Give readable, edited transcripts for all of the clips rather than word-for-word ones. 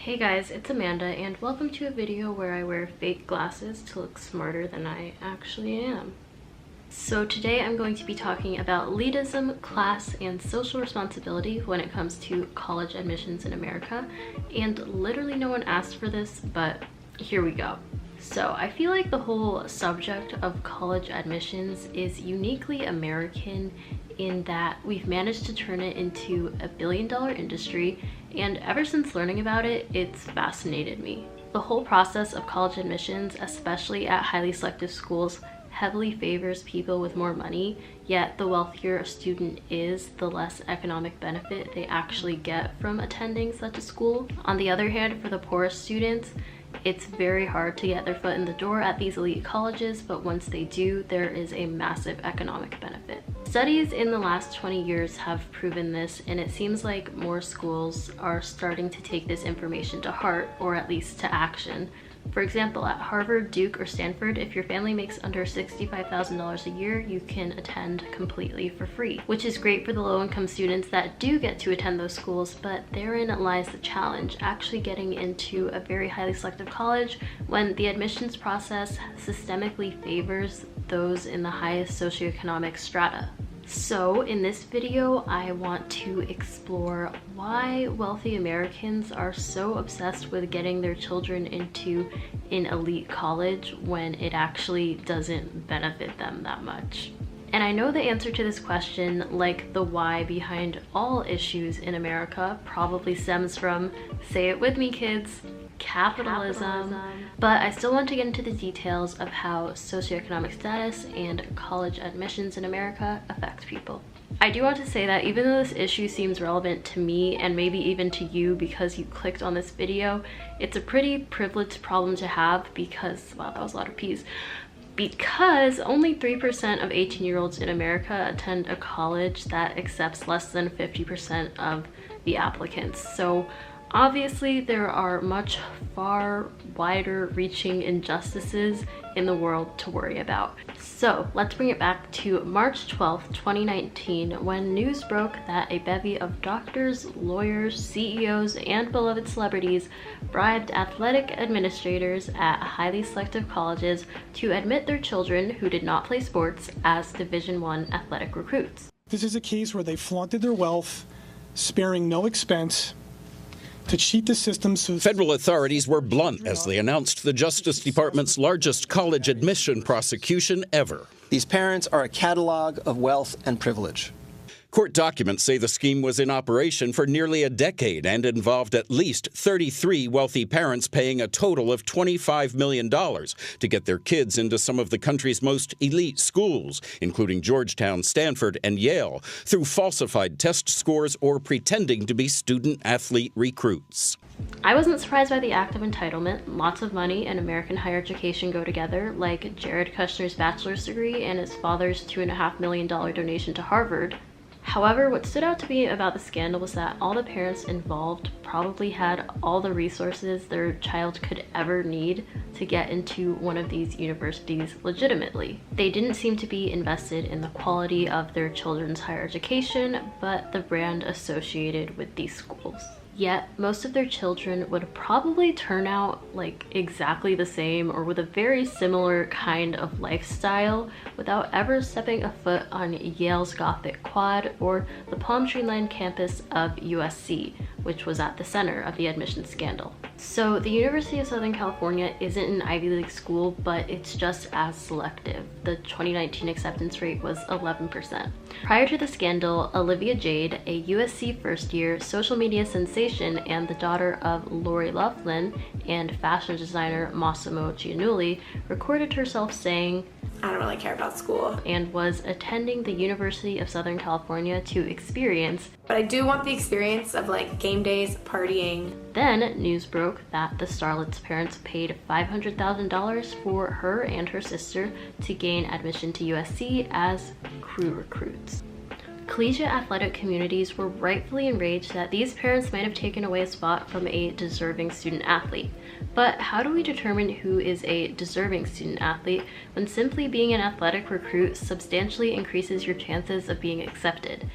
Hey guys, it's Amanda and welcome to a video where I wear fake glasses to look smarter than I actually am. So today I'm going to be talking about elitism, class, and social responsibility when it comes to college admissions in America. And literally no one asked for this, but here we go. So I feel like the whole subject of college admissions is uniquely American in that we've managed to turn it into a billion-dollar industry, and ever since learning about it, it's fascinated me. The whole process of college admissions, especially at highly selective schools, heavily favors people with more money, yet the wealthier a student is, the less economic benefit they actually get from attending such a school. On the other hand, for the poorest students, it's very hard to get their foot in the door at these elite colleges, but once they do, there is a massive economic benefit. Studies in the last 20 years have proven this, and it seems like more schools are starting to take this information to heart, or at least to action. For example, at Harvard, Duke, or Stanford, if your family makes under $65,000 a year, you can attend completely for free, which is great for the low-income students that do get to attend those schools, but therein lies the challenge, actually getting into a very highly selective college when the admissions process systemically favors those in the highest socioeconomic strata. So in this video, I want to explore why wealthy Americans are so obsessed with getting their children into an elite college when it actually doesn't benefit them that much. And I know the answer to this question, like the why behind all issues in America, probably stems from, say it with me kids, capitalism. But I still want to get into the details of how socioeconomic status and college admissions in America affect people. I do want to say that even though this issue seems relevant to me and maybe even to you because you clicked on this video, it's a pretty privileged problem to have because, wow, that was a lot of P's, because only 3% of 18-year-olds in America attend a college that accepts less than 50% of the applicants. So obviously, there are much far wider reaching injustices in the world to worry about. So let's bring it back to March 12th, 2019, when news broke that a bevy of doctors, lawyers, CEOs, and beloved celebrities bribed athletic administrators at highly selective colleges to admit their children who did not play sports as Division I athletic recruits. This is a case where they flaunted their wealth, sparing no expense, to cheat the system. Federal authorities were blunt as they announced the Justice Department's largest college admission prosecution ever. These parents are a catalog of wealth and privilege. Court documents say the scheme was in operation for nearly a decade and involved at least 33 wealthy parents paying a total of $25 million to get their kids into some of the country's most elite schools, including Georgetown, Stanford, and Yale, through falsified test scores or pretending to be student-athlete recruits. I wasn't surprised by the act of entitlement. Lots of money and American higher education go together, like Jared Kushner's bachelor's degree and his father's $2.5 million donation to Harvard. However, what stood out to me about the scandal was that all the parents involved probably had all the resources their child could ever need to get into one of these universities legitimately. They didn't seem to be invested in the quality of their children's higher education, but the brand associated with these schools. Yet, most of their children would probably turn out like exactly the same or with a very similar kind of lifestyle without ever stepping a foot on Yale's Gothic Quad or the palm tree-lined campus of USC, which was at the center of the admissions scandal. So the University of Southern California isn't an Ivy League school, but it's just as selective. The 2019 acceptance rate was 11%. Prior to the scandal, Olivia Jade, a USC first-year social media sensation and the daughter of Loughlin and fashion designer Massimo Giannulli, recorded herself saying, "I don't really care about school," and was attending the University of Southern California to experience, but I do want the experience of like game days, partying. Then news broke that the starlet's parents paid $500,000 for her and her sister to gain admission to USC as crew recruits. Collegiate athletic communities were rightfully enraged that these parents might have taken away a spot from a deserving student athlete. But how do we determine who is a deserving student athlete when simply being an athletic recruit substantially increases your chances of being accepted?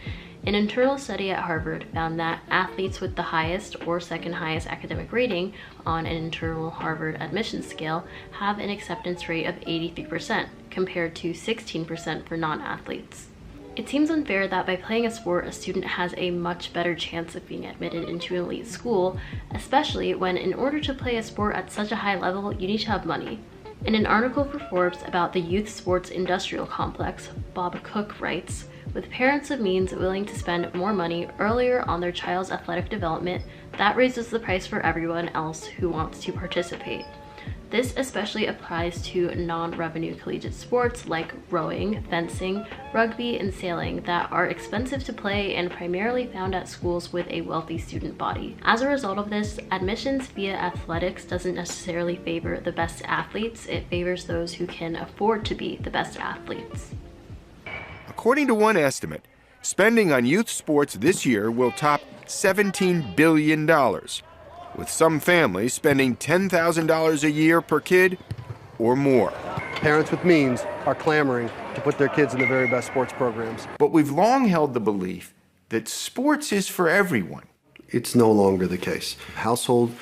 An internal study at Harvard found that athletes with the highest or second highest academic rating on an internal Harvard admissions scale have an acceptance rate of 83%, compared to 16% for non-athletes. It seems unfair that by playing a sport, a student has a much better chance of being admitted into an elite school, especially when in order to play a sport at such a high level, you need to have money. In an article for Forbes about the youth sports industrial complex, Bob Cook writes, "With parents of means willing to spend more money earlier on their child's athletic development, that raises the price for everyone else who wants to participate." This especially applies to non-revenue collegiate sports like rowing, fencing, rugby, and sailing that are expensive to play and primarily found at schools with a wealthy student body. As a result of this, admissions via athletics doesn't necessarily favor the best athletes, it favors those who can afford to be the best athletes. According to one estimate, spending on youth sports this year will top $17 billion, with some families spending $10,000 a year per kid or more. Parents with means are clamoring to put their kids in the very best sports programs. But we've long held the belief that sports is for everyone. It's no longer the case. Household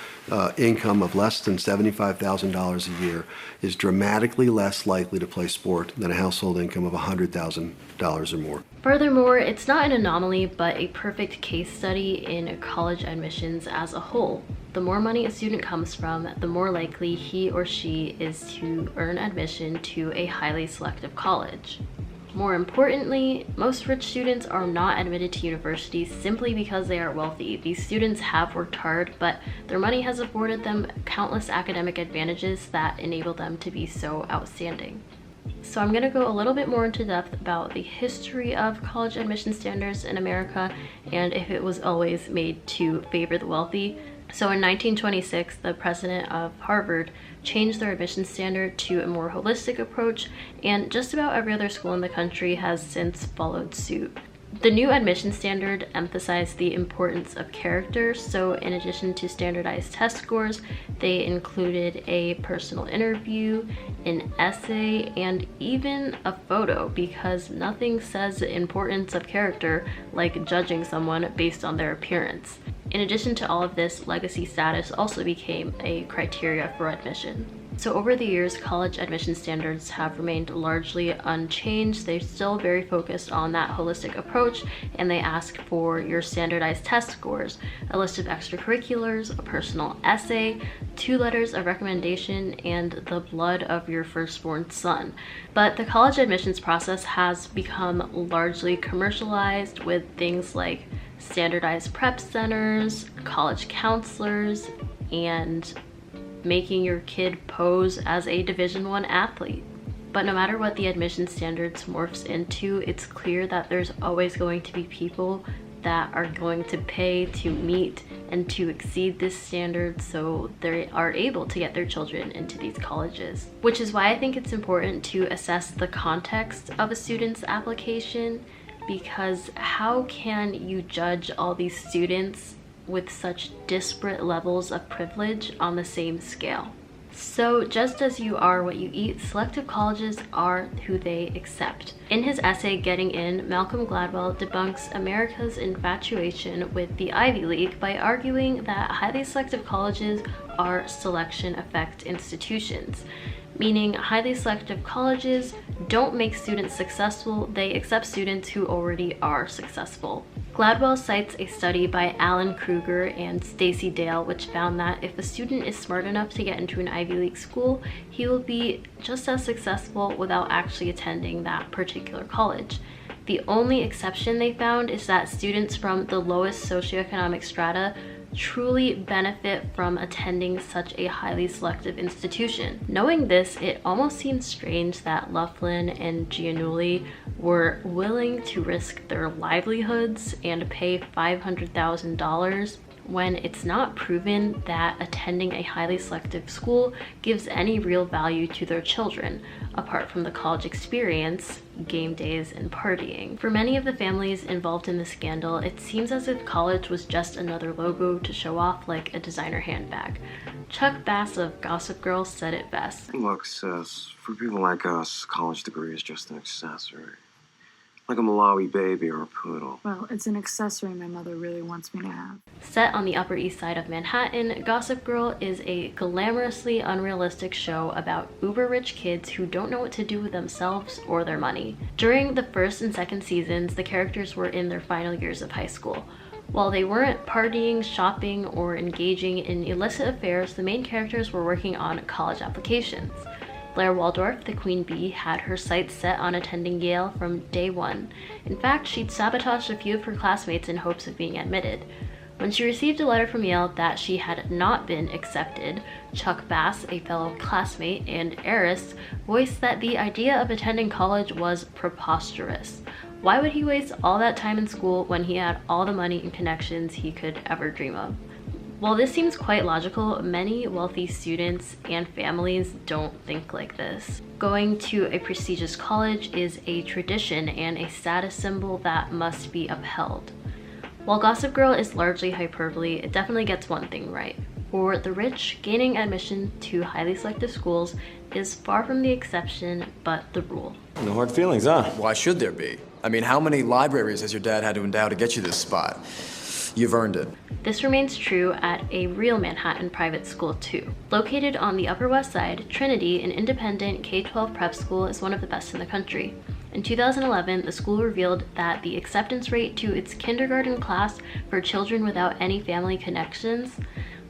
income of less than $75,000 a year is dramatically less likely to play sport than a household income of $100,000 or more. Furthermore, it's not an anomaly, but a perfect case study in college admissions as a whole. The more money a student comes from, the more likely he or she is to earn admission to a highly selective college. More importantly, most rich students are not admitted to universities simply because they are wealthy. These students have worked hard, but their money has afforded them countless academic advantages that enable them to be so outstanding. So I'm going to go a little bit more into depth about the history of college admission standards in America and if it was always made to favor the wealthy. So in 1926, the president of Harvard changed their admission standard to a more holistic approach, and just about every other school in the country has since followed suit. The new admission standard emphasized the importance of character, so in addition to standardized test scores, they included a personal interview, an essay, and even a photo, because nothing says the importance of character like judging someone based on their appearance. In addition to all of this, legacy status also became a criteria for admission. So over the years, college admission standards have remained largely unchanged. They're still very focused on that holistic approach, and they ask for your standardized test scores, a list of extracurriculars, a personal essay, 2 letters of recommendation, and the blood of your firstborn son. But the college admissions process has become largely commercialized with things like standardized prep centers, college counselors, and making your kid pose as a Division I athlete. But no matter what the admission standards morphs into, it's clear that there's always going to be people that are going to pay to meet and to exceed this standard so they are able to get their children into these colleges. Which is why I think it's important to assess the context of a student's application, because how can you judge all these students with such disparate levels of privilege on the same scale? So just as you are what you eat, selective colleges are who they accept. In his essay, Getting In, Malcolm Gladwell debunks America's infatuation with the Ivy League by arguing that highly selective colleges are selection effect institutions, meaning highly selective colleges don't make students successful, they accept students who already are successful. Gladwell cites a study by Alan Kruger and Stacey Dale, which found that if a student is smart enough to get into an Ivy League school, he will be just as successful without actually attending that particular college. The only exception they found is that students from the lowest socioeconomic strata truly benefit from attending such a highly selective institution. Knowing this, it almost seems strange that Loughlin and Giannulli were willing to risk their livelihoods and pay $500,000 when it's not proven that attending a highly selective school gives any real value to their children, apart from the college experience, game days, and partying. For many of the families involved in the scandal, it seems as if college was just another logo to show off like a designer handbag. Chuck Bass of Gossip Girl said it best. Look, sis, for people like us, college degree is just an accessory. Like a Malawi baby or a poodle. Well, it's an accessory my mother really wants me to have. Set on the Upper East Side of Manhattan, Gossip Girl is a glamorously unrealistic show about uber-rich kids who don't know what to do with themselves or their money. During the first and second seasons, the characters were in their final years of high school. While they weren't partying, shopping, or engaging in illicit affairs, the main characters were working on college applications. Blair Waldorf, the queen bee, had her sights set on attending Yale from day one. In fact, she'd sabotaged a few of her classmates in hopes of being admitted. When she received a letter from Yale that she had not been accepted, Chuck Bass, a fellow classmate and heiress, voiced that the idea of attending college was preposterous. Why would he waste all that time in school when he had all the money and connections he could ever dream of? While this seems quite logical, many wealthy students and families don't think like this. Going to a prestigious college is a tradition and a status symbol that must be upheld. While Gossip Girl is largely hyperbole, it definitely gets one thing right. For the rich, gaining admission to highly selective schools is far from the exception, but the rule. No hard feelings, huh? Why should there be? I mean, how many libraries has your dad had to endow to get you this spot? You've earned it. This remains true at a real Manhattan private school too. Located on the Upper West Side, Trinity, an independent K-12 prep school, is one of the best in the country. In 2011, the school revealed that the acceptance rate to its kindergarten class for children without any family connections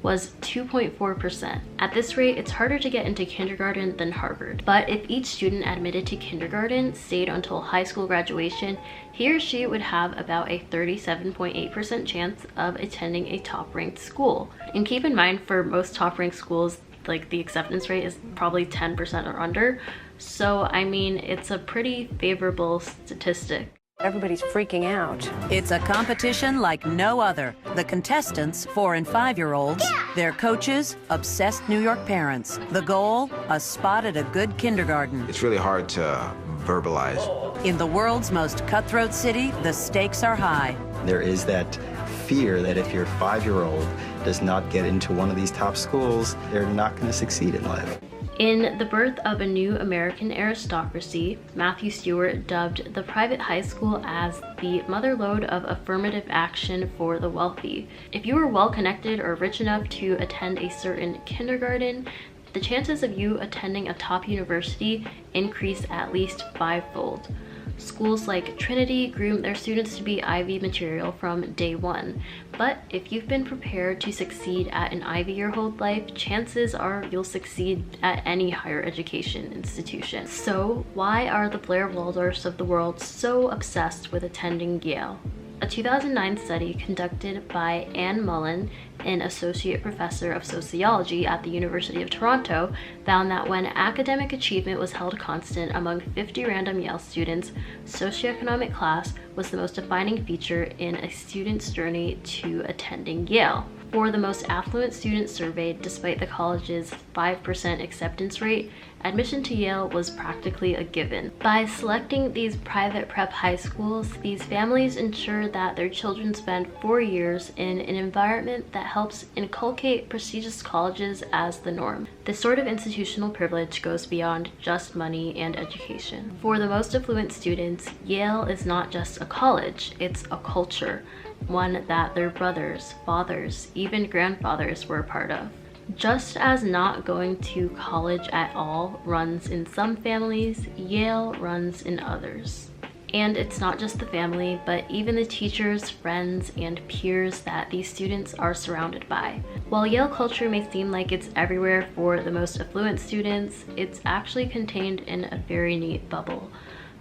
was 2.4%. At this rate, it's harder to get into kindergarten than Harvard. But if each student admitted to kindergarten stayed until high school graduation, he or she would have about a 37.8% chance of attending a top-ranked school. And keep in mind, for most top-ranked schools, like the acceptance rate is probably 10% or under. So, I mean, it's a pretty favorable statistic. Everybody's freaking out. It's a competition like no other. The contestants, 4- and 5-year-olds, their coaches, obsessed New York parents. The goal, a spot at a good kindergarten. It's really hard to verbalize. In the world's most cutthroat city, the stakes are high. There is that fear that if your 5-year-old does not get into one of these top schools, they're not going to succeed in life. In The Birth of a New American Aristocracy, Matthew Stewart dubbed the private high school as the motherlode of affirmative action for the wealthy. If you were well connected or rich enough to attend a certain kindergarten, the chances of you attending a top university increased at least 5-fold. Schools like Trinity groom their students to be Ivy material from day one. But if you've been prepared to succeed at an Ivy your whole life, chances are you'll succeed at any higher education institution. So why are the Blair Waldorfs of the world so obsessed with attending Yale? A 2009 study conducted by Anne Mullen, an associate professor of sociology at the University of Toronto, found that when academic achievement was held constant among 50 random Yale students, socioeconomic class was the most defining feature in a student's journey to attending Yale. For the most affluent students surveyed, despite the college's 5% acceptance rate, admission to Yale was practically a given. By selecting these private prep high schools, these families ensure that their children spend 4 years in an environment that helps inculcate prestigious colleges as the norm. This sort of institutional privilege goes beyond just money and education. For the most affluent students, Yale is not just a college, it's a culture, one that their brothers, fathers, even grandfathers were a part of. Just as not going to college at all runs in some families, Yale runs in others. And it's not just the family, but even the teachers, friends, and peers that these students are surrounded by. While Yale culture may seem like it's everywhere for the most affluent students, it's actually contained in a very neat bubble.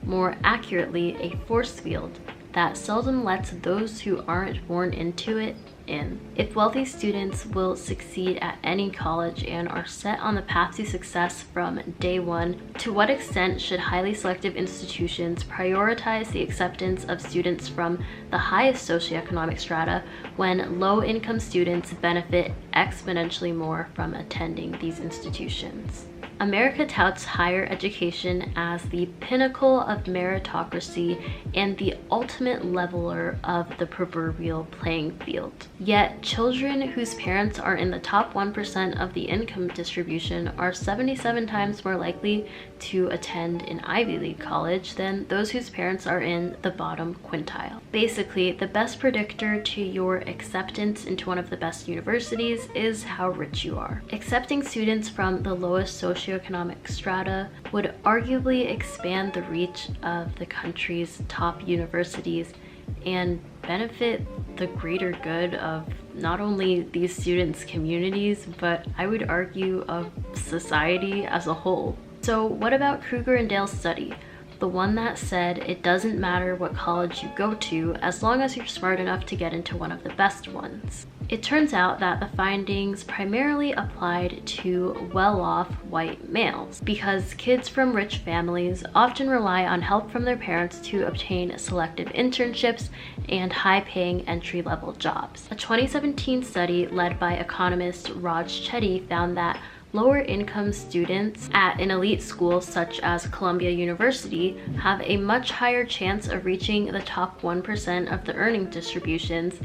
More accurately, a force field that seldom lets those who aren't born into it in. If wealthy students will succeed at any college and are set on the path to success from day one, to what extent should highly selective institutions prioritize the acceptance of students from the highest socioeconomic strata when low-income students benefit exponentially more from attending these institutions? America touts higher education as the pinnacle of meritocracy and the ultimate leveler of the proverbial playing field. Yet, children whose parents are in the top 1% of the income distribution are 77 times more likely to attend an Ivy League college than those whose parents are in the bottom quintile. Basically, the best predictor to your acceptance into one of the best universities is how rich you are. Accepting students from the lowest socioeconomic strata would arguably expand the reach of the country's top universities and benefit the greater good of not only these students' communities, but I would argue of society as a whole. So what about Kruger and Dale's study? The one that said it doesn't matter what college you go to as long as you're smart enough to get into one of the best ones. It turns out that the findings primarily applied to well-off white males because kids from rich families often rely on help from their parents to obtain selective internships and high-paying entry-level jobs. A 2017 study led by economist Chetty found that lower income students at an elite school such as Columbia University have a much higher chance of reaching the top 1% of the earning distributions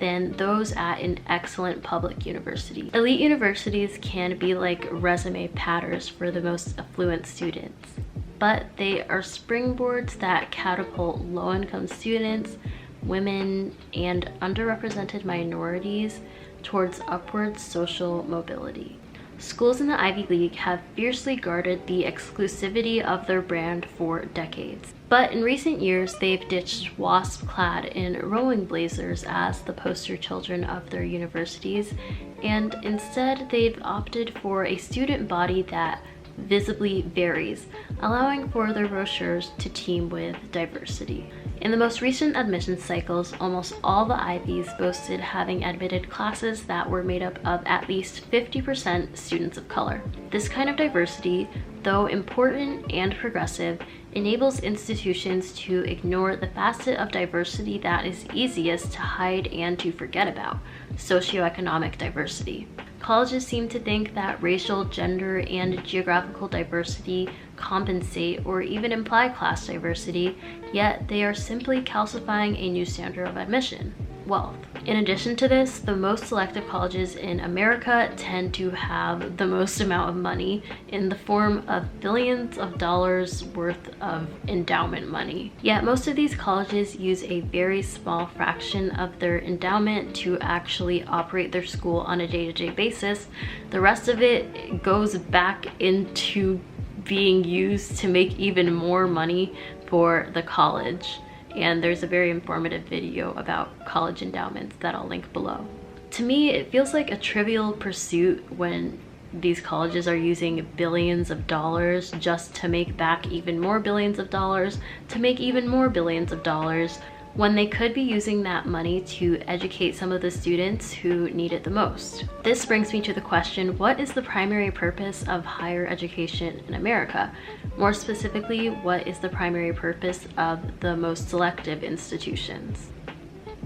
than those at an excellent public university. Elite universities can be like resume padders for the most affluent students, but they are springboards that catapult low-income students, women, and underrepresented minorities towards upward social mobility. Schools in the Ivy League have fiercely guarded the exclusivity of their brand for decades. But in recent years, they've ditched wasp clad in rowing blazers as the poster children of their universities, and instead they've opted for a student body that visibly varies, allowing for their brochures to teem with diversity. In the most recent admissions cycles, almost all the Ivies boasted having admitted classes that were made up of at least 50% students of color. This kind of diversity, though important and progressive, enables institutions to ignore the facet of diversity that is easiest to hide and to forget about: socioeconomic diversity. Colleges seem to think that racial, gender, and geographical diversity compensate or even imply class diversity, yet they are simply calcifying a new standard of admission: wealth. In addition to this, the most selective colleges in America tend to have the most amount of money in the form of billions of dollars worth of endowment money. Yet most of these colleges use a very small fraction of their endowment to actually operate their school on a day-to-day basis. The rest of it goes back into being used to make even more money for the college. And there's a very informative video about college endowments that I'll link below. To me, it feels like a trivial pursuit when these colleges are using billions of dollars just to make back even more billions of dollars, to make even more billions of dollars, when they could be using that money to educate some of the students who need it the most. This brings me to the question, what is the primary purpose of higher education in America? More specifically, what is the primary purpose of the most selective institutions?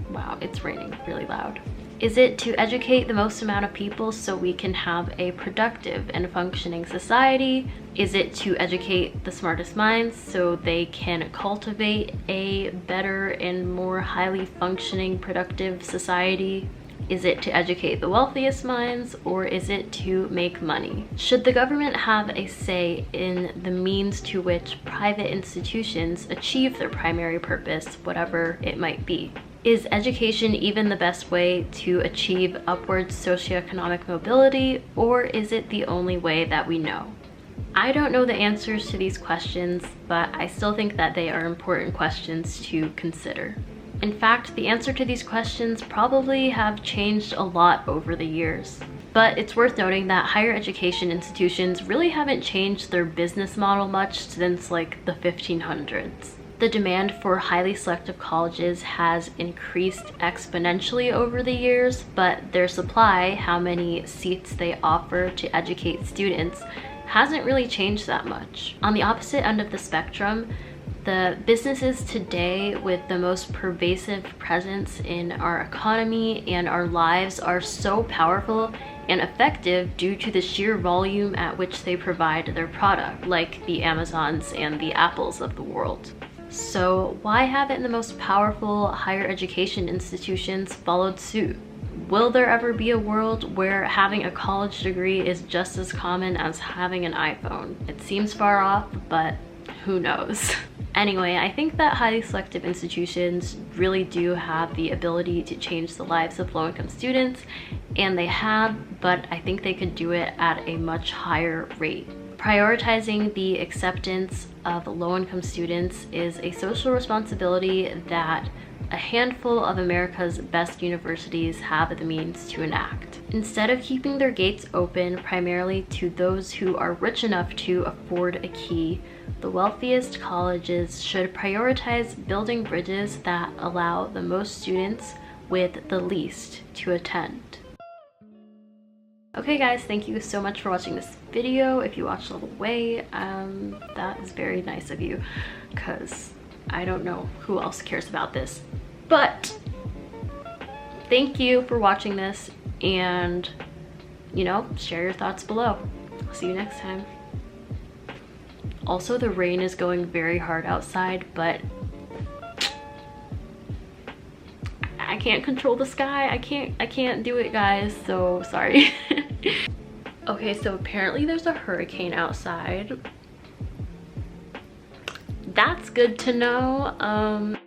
Wow, it's raining really loud. Is it to educate the most amount of people so we can have a productive and functioning society? Is it to educate the smartest minds so they can cultivate a better and more highly functioning, productive society? Is it to educate the wealthiest minds, or is it to make money? Should the government have a say in the means to which private institutions achieve their primary purpose, whatever it might be? Is education even the best way to achieve upward socioeconomic mobility, or is it the only way that we know? I don't know the answers to these questions, but I still think that they are important questions to consider. In fact, the answer to these questions probably have changed a lot over the years. But it's worth noting that higher education institutions really haven't changed their business model much since like the 1500s. The demand for highly selective colleges has increased exponentially over the years, but their supply, how many seats they offer to educate students, hasn't really changed that much. On the opposite end of the spectrum, the businesses today with the most pervasive presence in our economy and our lives are so powerful and effective due to the sheer volume at which they provide their product, like the Amazons and the Apples of the world. So why haven't the most powerful higher education institutions followed suit? Will there ever be a world where having a college degree is just as common as having an iPhone? It seems far off, but who knows? Anyway, I think that highly selective institutions really do have the ability to change the lives of low-income students, and they have, but I think they could do it at a much higher rate. Prioritizing the acceptance of low-income students is a social responsibility that a handful of America's best universities have the means to enact. Instead of keeping their gates open primarily to those who are rich enough to afford a key, the wealthiest colleges should prioritize building bridges that allow the most students with the least to attend. Okay guys, thank you so much for watching this video. If you watched all the way, that is very nice of you, because I don't know who else cares about this. But thank you for watching this, and you know, share your thoughts below. I'll see you next time. Also, the rain is going very hard outside, but I can't control the sky. I can't do it, guys, so sorry. Okay, so apparently there's a hurricane outside. That's good to know.